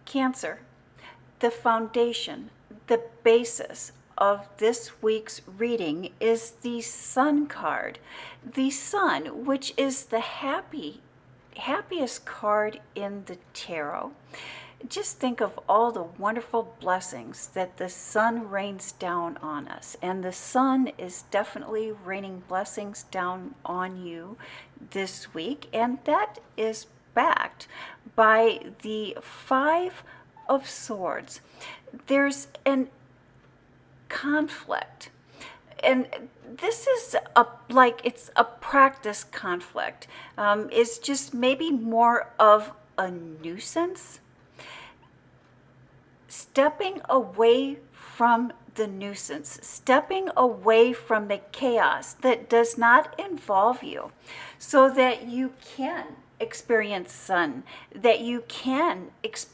Cancer, the foundation, the basis of this week's reading is the Sun card. The Sun, which is the happiest card in the tarot. Just think of all the wonderful blessings that the Sun rains down on us. And the Sun is definitely raining blessings down on you this week. And that is backed by the Five of Swords. There's an conflict. And this is it's a practice conflict. It's just maybe more of a nuisance. Stepping away from the nuisance, stepping away from the chaos that does not involve you, so that you can experience sun, that you can experience